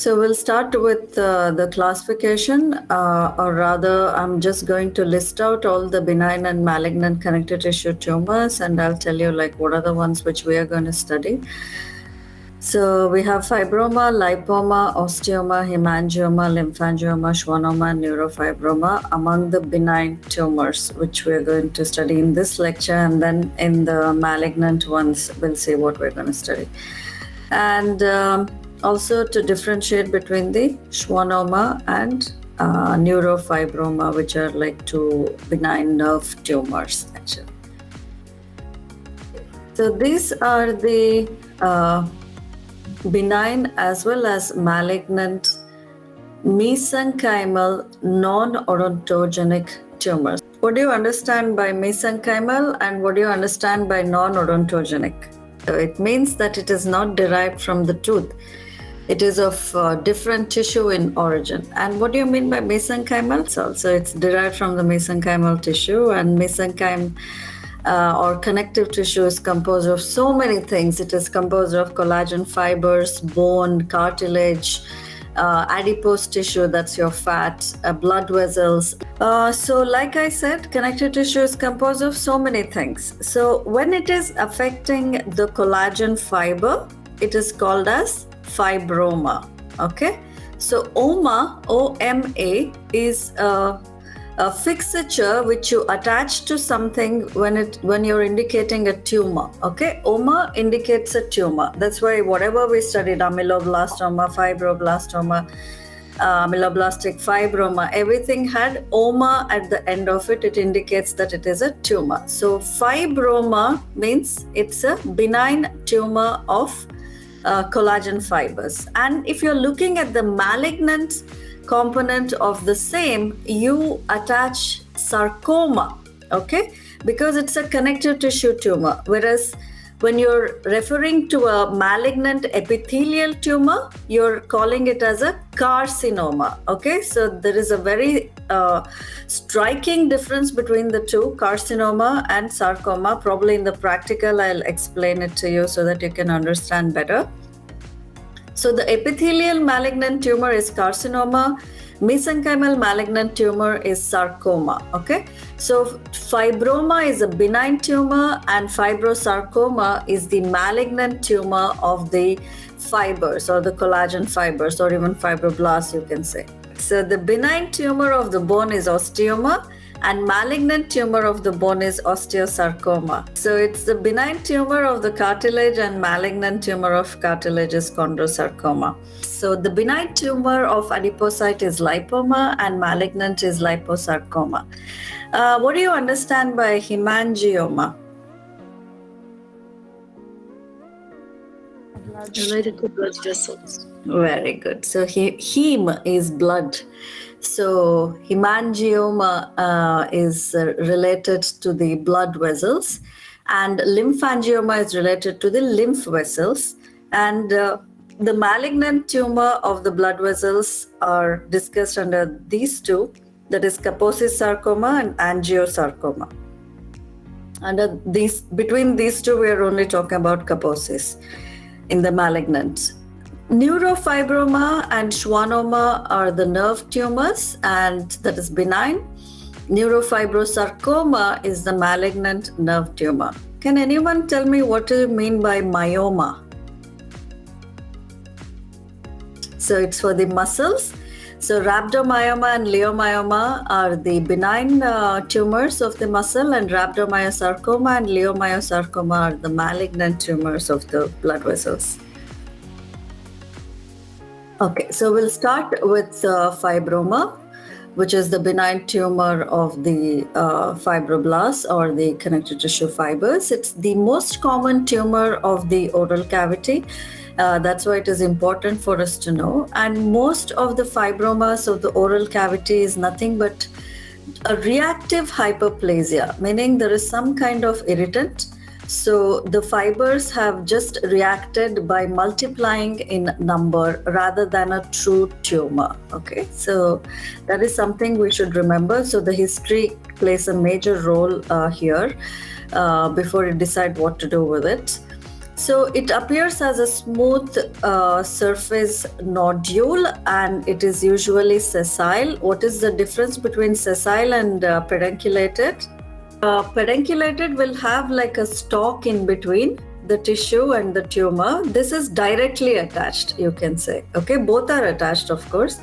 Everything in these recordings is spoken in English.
So we'll start with the classification, or rather, I'm just going to list out all the benign and malignant connective tissue tumors, and I'll tell you like what are the ones which we are going to study. So we have fibroma, lipoma, osteoma, hemangioma, lymphangioma, schwannoma, and neurofibroma among the benign tumors, which we are going to study in this lecture, and then in the malignant ones, we'll see what we're going to study. And also to differentiate between the schwannoma and neurofibroma, which are like two benign nerve tumors, actually. So these are the benign as well as malignant mesenchymal non-odontogenic tumors. What do you understand by mesenchymal and what do you understand by non-odontogenic? It means that it is not derived from the tooth. It is of different tissue in origin. And what do you mean by mesenchymal? So it's derived from the mesenchymal tissue, and mesenchyme or connective tissue is composed of so many things. It is composed of collagen fibers, bone, cartilage, adipose tissue, that's your fat, blood vessels. So like I said, connective tissue is composed of so many things. So when it is affecting the collagen fiber, it is called as fibroma. Okay, so OMA is a fixature which you attach to something when you're indicating a tumor. Okay, OMA indicates a tumor. That's why whatever we studied, ameloblastoma, fibroblastoma, ameloblastic fibroma, everything had OMA at the end of it. It indicates that it is a tumor. So fibroma means it's a benign tumor of collagen fibers. And if you're looking at the malignant component of the same, you attach sarcoma, okay, because it's a connective tissue tumor. Whereas when you're referring to a malignant epithelial tumor, you're calling it as a carcinoma. Okay, so there is a very striking difference between the two, carcinoma and sarcoma. Probably in the practical, I'll explain it to you so that you can understand better. So the epithelial malignant tumor is carcinoma. Mesenchymal malignant tumor is sarcoma. Okay, so fibroma is a benign tumor and fibrosarcoma is the malignant tumor of the fibers or the collagen fibers or even fibroblasts, you can say. So the benign tumor of the bone is osteoma and malignant tumor of the bone is osteosarcoma. So it's the benign tumor of the cartilage and malignant tumor of cartilage is chondrosarcoma. So the benign tumor of adipocyte is lipoma and malignant is liposarcoma. What do you understand by hemangioma? Related to blood vessels. Very good. So heme is blood. So hemangioma is related to the blood vessels, and lymphangioma is related to the lymph vessels. And the malignant tumor of the blood vessels are discussed under these two, that is Kaposi's sarcoma and angiosarcoma. Under these, between these two, we are only talking about Kaposi's in the malignant. Neurofibroma and schwannoma are the nerve tumors, and that is benign. Neurofibrosarcoma is the malignant nerve tumor. Can anyone tell me what do you mean by myoma? So it's for the muscles. So rhabdomyoma and leiomyoma are the benign tumors of the muscle, and rhabdomyosarcoma and leiomyosarcoma are the malignant tumors of the blood vessels. Okay, so we'll start with fibroma, which is the benign tumor of the fibroblasts or the connective tissue fibers. It's the most common tumor of the oral cavity. That's why it is important for us to know. And most of the fibromas of the oral cavity is nothing but a reactive hyperplasia, meaning there is some kind of irritant. So the fibers have just reacted by multiplying in number rather than a true tumor. Okay, so that is something we should remember. So the history plays a major role here before you decide what to do with it. So it appears as a smooth surface nodule, and it is usually sessile. What is the difference between sessile and pedunculated? Pedunculated will have like a stalk in between the tissue and the tumor. This is directly attached, you can say. Okay, both are attached, of course.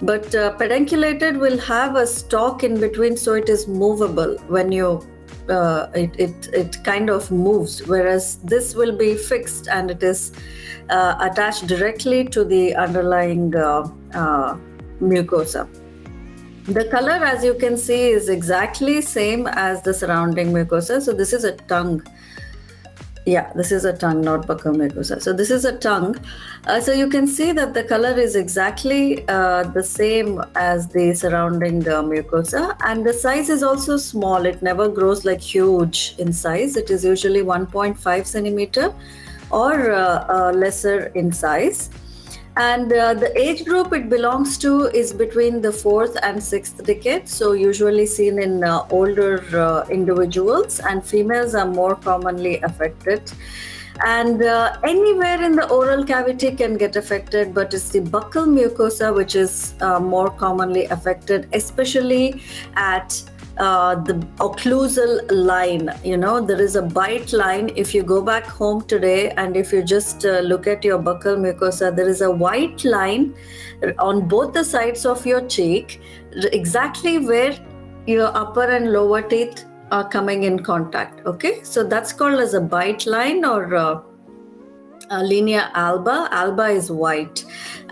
But pedunculated will have a stalk in between, so it is movable when you it kind of moves, whereas this will be fixed and it is attached directly to the underlying mucosa. The color, as you can see, is exactly same as the surrounding mucosa. So this is a tongue. Yeah, this is a tongue, not buccal mucosa. So this is a tongue. So you can see that the color is exactly the same as the surrounding mucosa, and the size is also small. It never grows like huge in size. It is usually 1.5 centimeter or lesser in size. And the age group it belongs to is between the 4th and 6th decade, so usually seen in older individuals, and females are more commonly affected. And anywhere in the oral cavity can get affected, but it's the buccal mucosa which is more commonly affected, especially at the occlusal line. You know, there is a bite line. If you go back home today and if you just look at your buccal mucosa, there is a white line on both the sides of your cheek, exactly where your upper and lower teeth are coming in contact. Okay, so that's called as a bite line, or linea alba. Alba is white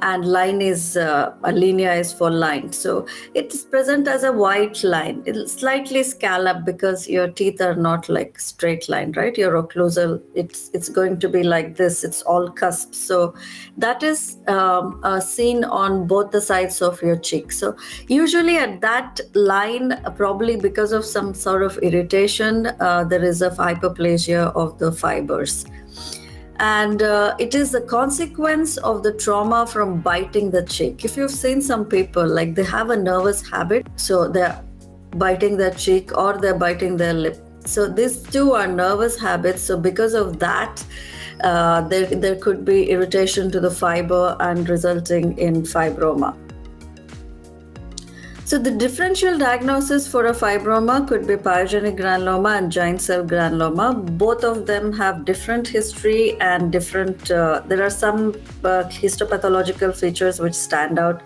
and line is linea is for line. So it's present as a white line. It's slightly scalloped because your teeth are not like straight line, right? Your occlusal, it's going to be like this. It's all cusps. So that is seen on both the sides of your cheek. So usually at that line, probably because of some sort of irritation, there is a hyperplasia of the fibers. And it is a consequence of the trauma from biting the cheek. If you've seen some people, like they have a nervous habit, so they're biting their cheek or they're biting their lip. So these two are nervous habits. So because of that, there could be irritation to the fiber and resulting in fibroma. So the differential diagnosis for a fibroma could be pyogenic granuloma and giant cell granuloma. Both of them have different history and different, there are some histopathological features which stand out.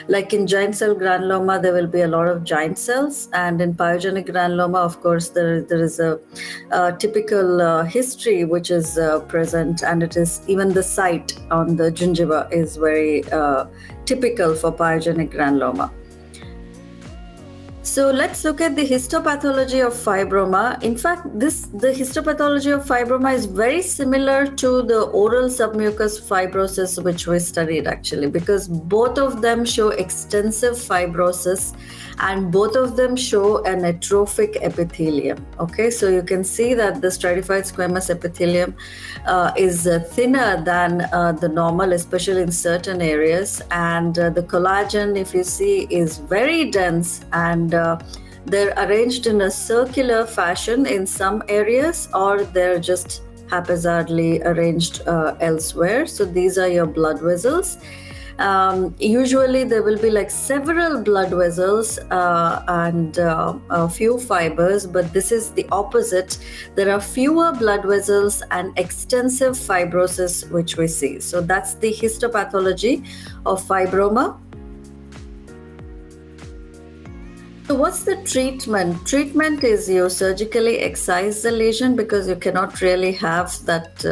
Like in giant cell granuloma, there will be a lot of giant cells. And in pyogenic granuloma, of course, there is a typical history which is present. And it is even the site on the gingiva is very typical for pyogenic granuloma. So let's look at the histopathology of fibroma. In fact, the histopathology of fibroma is very similar to the oral submucous fibrosis which we studied actually, because both of them show extensive fibrosis and both of them show an atrophic epithelium. Okay, so you can see that the stratified squamous epithelium is thinner than the normal, especially in certain areas, and the collagen, if you see, is very dense, and they're arranged in a circular fashion in some areas, or they're just haphazardly arranged elsewhere. So these are your blood vessels. Usually there will be like several blood vessels and a few fibers, but this is the opposite. There are fewer blood vessels and extensive fibrosis which we see. So that's the histopathology of fibroma. So what's the treatment? Treatment is you surgically excise the lesion, because you cannot really have that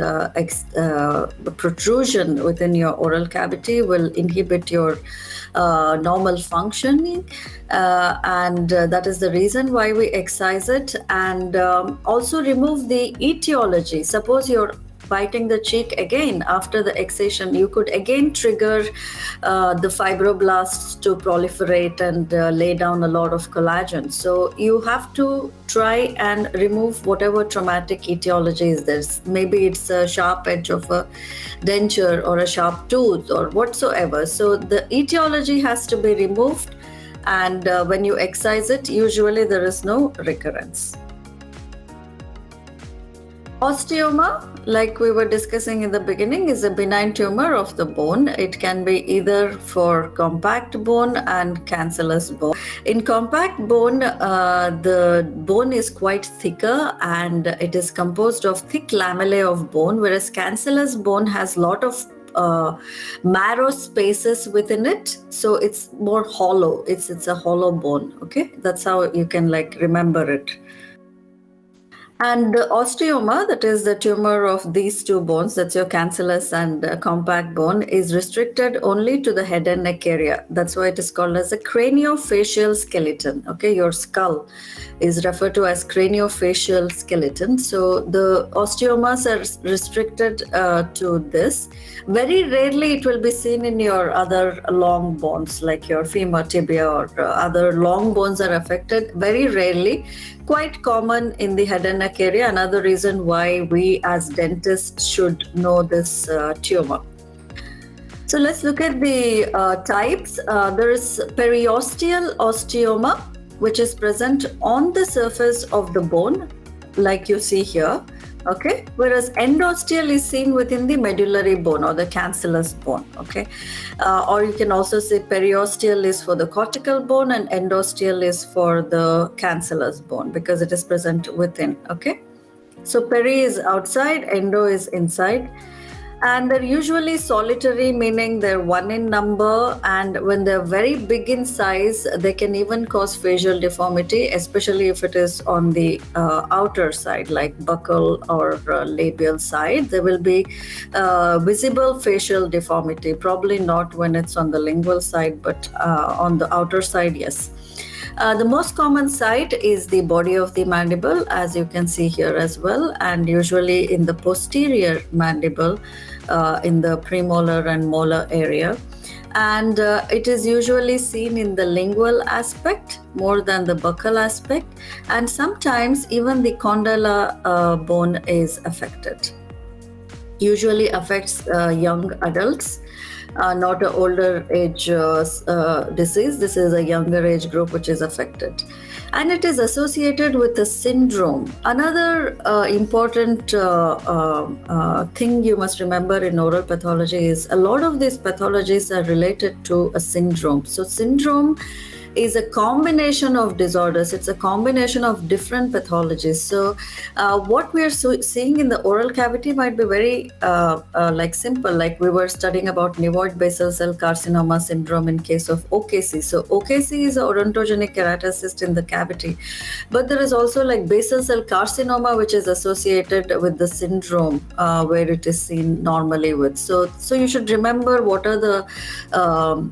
protrusion within your oral cavity will inhibit your normal functioning, and that is the reason why we excise it. And also remove the etiology. Suppose you're biting the cheek again after the excision, you could again trigger the fibroblasts to proliferate and lay down a lot of collagen. So you have to try and remove whatever traumatic etiology is there. Maybe it's a sharp edge of a denture or a sharp tooth or whatsoever. So the etiology has to be removed, and when you excise it, usually there is no recurrence. Osteoma, like we were discussing in the beginning, is a benign tumor of the bone. It can be either for compact bone and cancellous bone. In compact bone, the bone is quite thicker and it is composed of thick lamellae of bone, whereas cancellous bone has a lot of marrow spaces within it, so it's more hollow. It's a hollow bone. Okay, that's how you can like remember it. And the osteoma, that is the tumor of these two bones, that's your cancellous and compact bone, is restricted only to the head and neck area. That's why it is called as a craniofacial skeleton. Okay, your skull is referred to as craniofacial skeleton. So the osteomas are restricted to this. Very rarely it will be seen in your other long bones like your femur, tibia, or other long bones are affected. Very rarely. Quite common in the head and neck area. Another reason why we as dentists should know this tumor. So let's look at the types. There is periosteal osteoma, which is present on the surface of the bone, like you see here. Okay, whereas endosteal is seen within the medullary bone or the cancellous bone. Okay, or you can also say periosteal is for the cortical bone and endosteal is for the cancellous bone because it is present within. Okay, so peri is outside, endo is inside. And they're usually solitary, meaning they're one in number, and when they're very big in size, they can even cause facial deformity, especially if it is on the outer side, like buccal or labial side. There will be visible facial deformity, probably not when it's on the lingual side, but on the outer side, yes. The most common site is the body of the mandible, as you can see here as well, and usually in the posterior mandible, in the premolar and molar area. And it is usually seen in the lingual aspect more than the buccal aspect, and sometimes even the condyle bone is affected. Usually affects young adults. Not an older age disease. This is a younger age group which is affected. And it is associated with a syndrome. Another important thing you must remember in oral pathology is a lot of these pathologies are related to a syndrome. So syndrome is a combination of disorders. It's a combination of different pathologies. So what we are seeing in the oral cavity might be very like simple, like we were studying about nevoid basal cell carcinoma syndrome in case of OKC. So OKC is an odontogenic keratocyst in the cavity, but there is also like basal cell carcinoma which is associated with the syndrome where it is seen normally with. So you should remember what are the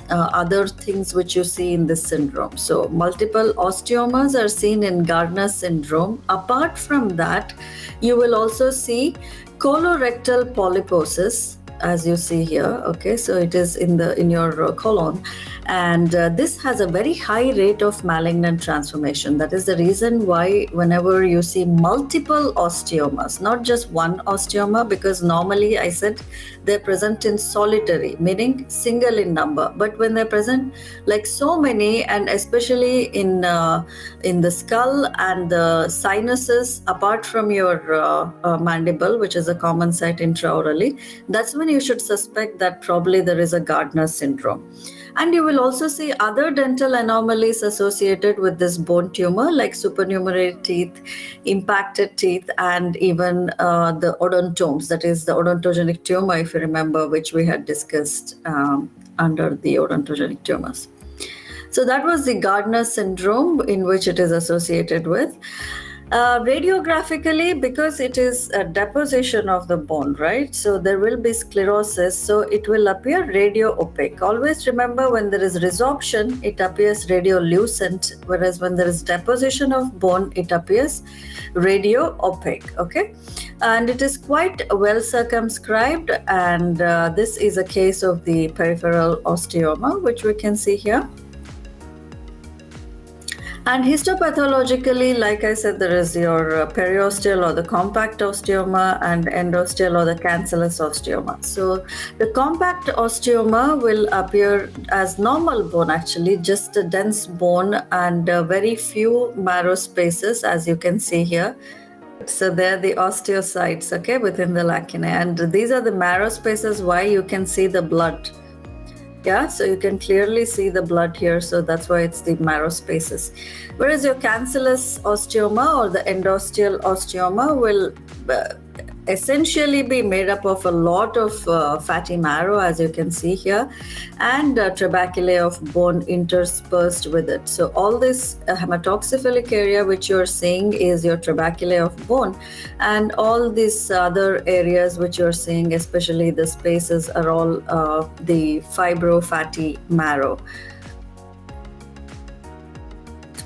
other things which you see in this syndrome. So multiple osteomas are seen in Gardner's syndrome. Apart from that, you will also see colorectal polyposis, as you see here. Okay, so it is in your colon, and this has a very high rate of malignant transformation. That is the reason why whenever you see multiple osteomas, not just one osteoma, because normally I said they're present in solitary, meaning single in number, but when they're present like so many, and especially in the skull and the sinuses apart from your mandible, which is a common site intraorally, that's when you should suspect that probably there is a Gardner's syndrome. And you will also see other dental anomalies associated with this bone tumor, like supernumerary teeth, impacted teeth, and even the odontomes, that is the odontogenic tumor, if you remember, which we had discussed under the odontogenic tumors. So that was the Gardner's syndrome in which it is associated with. Radiographically, because it is a deposition of the bone, right? So there will be sclerosis, so it will appear radio-opaque. Always remember, when there is resorption, it appears radiolucent, whereas when there is deposition of bone, it appears radio-opaque, okay? And it is quite well circumscribed, and this is a case of the peripheral osteoma, which we can see here. And histopathologically, like I said, there is your periosteal or the compact osteoma and endosteal or the cancellous osteoma. So the compact osteoma will appear as normal bone, actually, just a dense bone and very few marrow spaces, as you can see here. So they're the osteocytes, okay, within the lacunae. And these are the marrow spaces why you can see the blood. Yeah, so you can clearly see the blood here. So that's why it's the marrow spaces. Whereas your cancellous osteoma or the endosteal osteoma will essentially be made up of a lot of fatty marrow, as you can see here, and trabeculae of bone interspersed with it. So all this hematoxyphilic area which you're seeing is your trabeculae of bone, and all these other areas which you're seeing, especially the spaces, are all the fibrofatty marrow.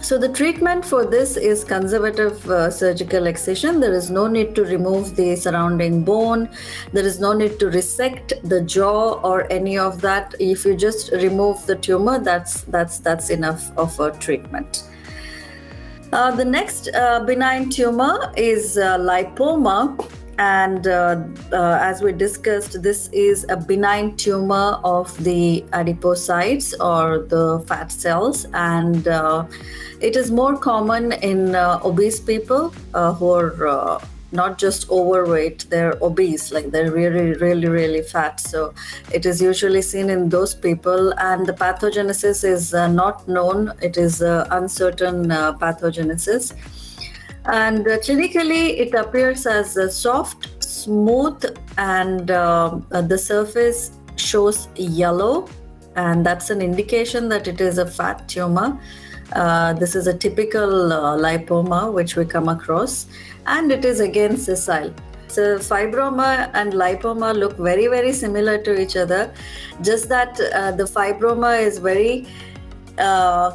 So the treatment for this is conservative surgical excision. There is no need to remove the surrounding bone. There is no need to resect the jaw or any of that. If you just remove the tumor, that's enough of a treatment. The next benign tumor is lipoma. And as we discussed, this is a benign tumor of the adipocytes or the fat cells, and it is more common in obese people who are not just overweight, they're obese, like they're really fat. So it is usually seen in those people, and the pathogenesis is not known. It is uncertain pathogenesis. And clinically, it appears as soft, smooth, and the surface shows yellow, and that's an indication that it is a fat tumor. This is a typical lipoma which we come across, and it is again sessile. So fibroma and lipoma look very similar to each other, just that the fibroma is very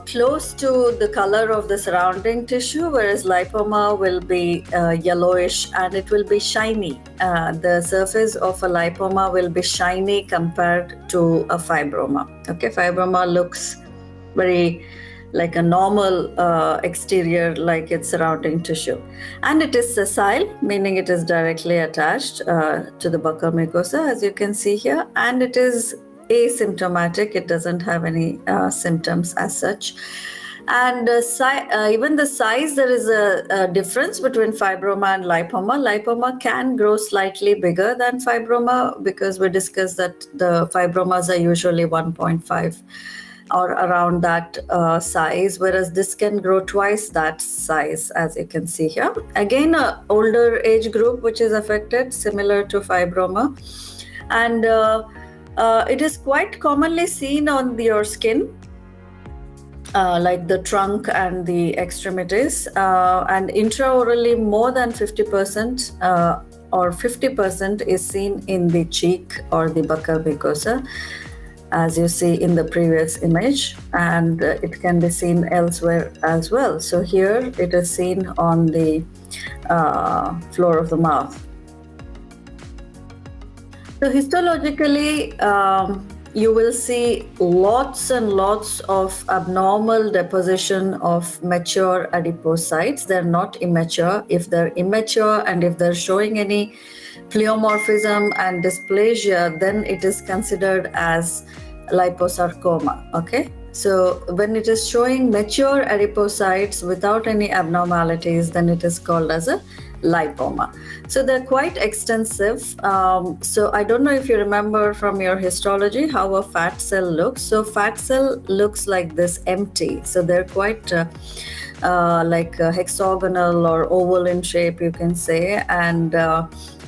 close to the color of the surrounding tissue, whereas lipoma will be yellowish and it will be shiny. The surface of a lipoma will be shiny compared to a fibroma. Okay, fibroma looks very like a normal exterior, like its surrounding tissue. And it is sessile, meaning it is directly attached to the buccal mucosa, as you can see here, and it is asymptomatic. It doesn't have any symptoms as such. And even the size, there is a difference between fibroma and lipoma. Lipoma can grow slightly bigger than fibroma, because we discussed that the fibromas are usually 1.5 or around that size, whereas this can grow twice that size, as you can see here. Again, an older age group which is affected, similar to fibroma. And it is quite commonly seen on your skin, like the trunk and the extremities, and intraorally more than 50% or 50% is seen in the cheek or the buccal mucosa, as you see in the previous image, and it can be seen elsewhere as well. So here it is seen on the floor of the mouth. So histologically, you will see lots and lots of abnormal deposition of mature adipocytes. They're not immature. If they're immature and if they're showing any pleomorphism and dysplasia, then it is considered as liposarcoma. Okay, so when it is showing mature adipocytes without any abnormalities, then it is called as a lipoma. So they're quite extensive. So I don't know if you remember from your histology how a fat cell looks. So fat cell looks like this, empty. So they're quite like hexagonal or oval in shape, you can say, and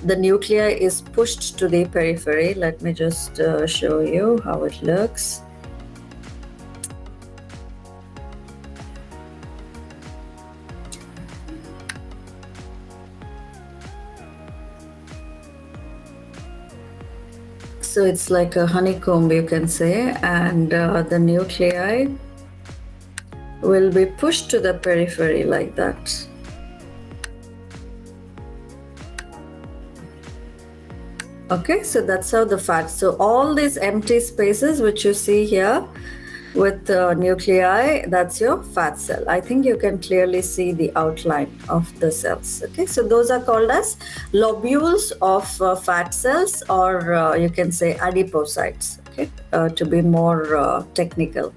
the nuclei is pushed to the periphery. Let me just show you how it looks. So it's like a honeycomb, you can say, and the nuclei will be pushed to the periphery like that. Okay, so that's how the fat. So all these empty spaces which you see here with nuclei, that's your fat cell. I think you can clearly see the outline of the cells. Okay, so those are called as lobules of fat cells, or you can say adipocytes, okay, to be more technical.